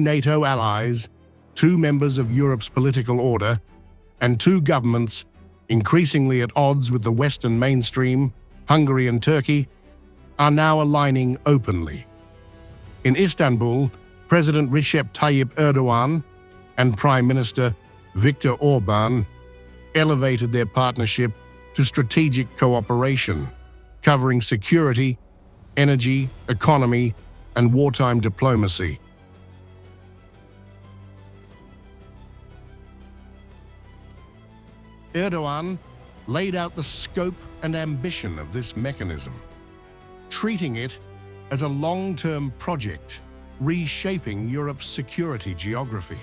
NATO allies, 2 members of Europe's political order, and 2 governments increasingly at odds with the Western mainstream, Hungary and Turkey, are now aligning openly. In Istanbul, President Recep Tayyip Erdoğan and Prime Minister Viktor Orbán elevated their partnership to strategic cooperation, covering security, energy, economy, and wartime diplomacy. Erdoğan laid out the scope and ambition of this mechanism, treating it as a long-term project reshaping Europe's security geography.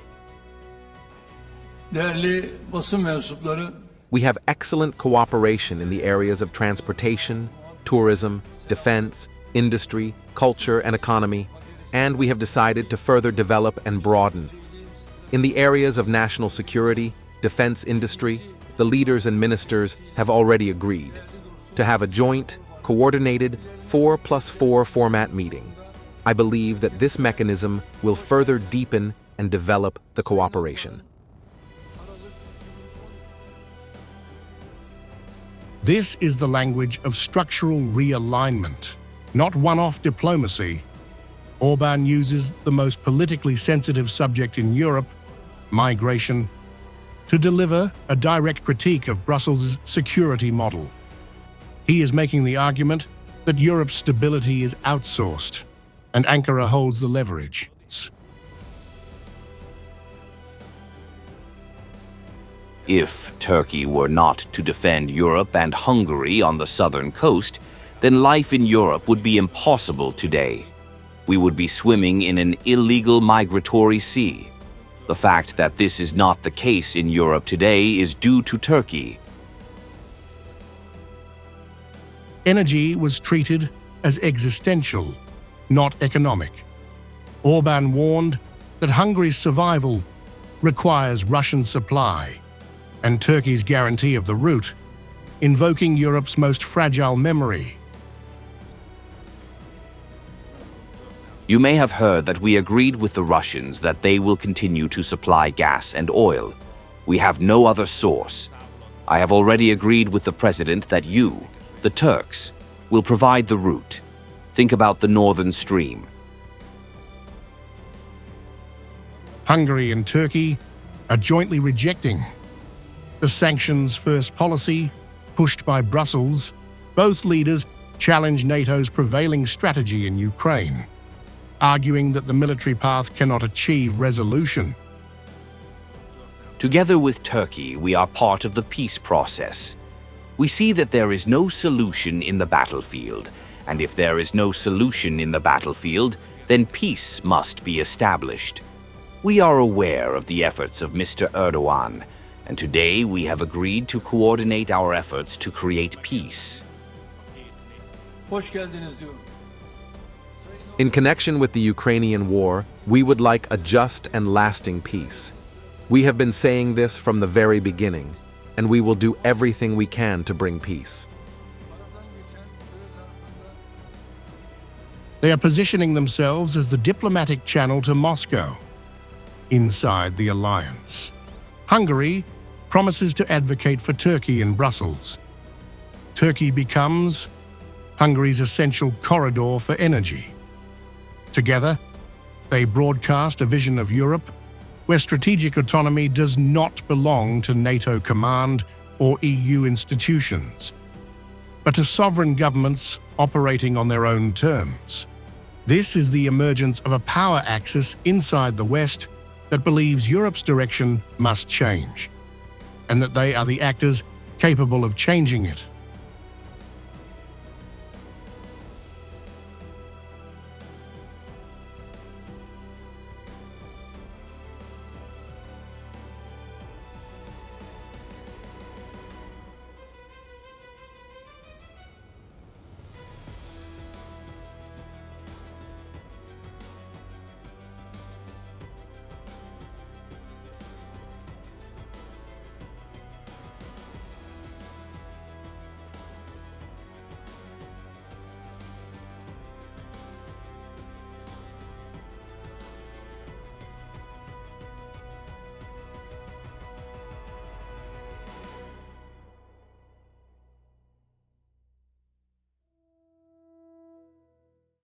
Değerli basın mensupları, We have excellent cooperation in the areas of transportation, tourism, defense, industry, culture, and economy, and we have decided to further develop and broaden. In the areas of national security, defense industry, the leaders and ministers have already agreed to have a joint, coordinated 4+4 format meeting. I believe that this mechanism will further deepen and develop the cooperation. This is the language of structural realignment, not one-off diplomacy. Orbán uses the most politically sensitive subject in Europe, migration, to deliver a direct critique of Brussels' security model. He is making the argument that Europe's stability is outsourced, and Ankara holds the leverage. If Turkey were not to defend Europe and Hungary on the southern coast, then life in Europe would be impossible today. We would be swimming in an illegal migratory sea. The fact that this is not the case in Europe today is due to Turkey. Energy was treated as existential, not economic. Orbán warned that Hungary's survival requires Russian supply and Turkey's guarantee of the route, invoking Europe's most fragile memory. You may have heard that we agreed with the Russians that they will continue to supply gas and oil. We have no other source. I have already agreed with the president that you, the Turks, will provide the route. Think about the northern stream. Hungary and Turkey are jointly rejecting the sanctions-first policy pushed by Brussels. Both leaders challenge NATO's prevailing strategy in Ukraine, arguing that the military path cannot achieve resolution. Together with Turkey, we are part of the peace process. We see that there is no solution in the battlefield, and if there is no solution in the battlefield, then peace must be established. We are aware of the efforts of Mr. Erdoğan, and today we have agreed to coordinate our efforts to create peace. hoş geldiniz diyorum. In connection with the Ukrainian war, we would like a just and lasting peace. We have been saying this from the very beginning, and we will do everything we can to bring peace. They are positioning themselves as the diplomatic channel to Moscow inside the alliance. Hungary promises to advocate for Turkey in Brussels. Turkey becomes Hungary's essential corridor for energy. Together, they broadcast a vision of Europe where strategic autonomy does not belong to NATO command or EU institutions, but to sovereign governments operating on their own terms. This is the emergence of a power axis inside the West that believes Europe's direction must change, and that they are the actors capable of changing it.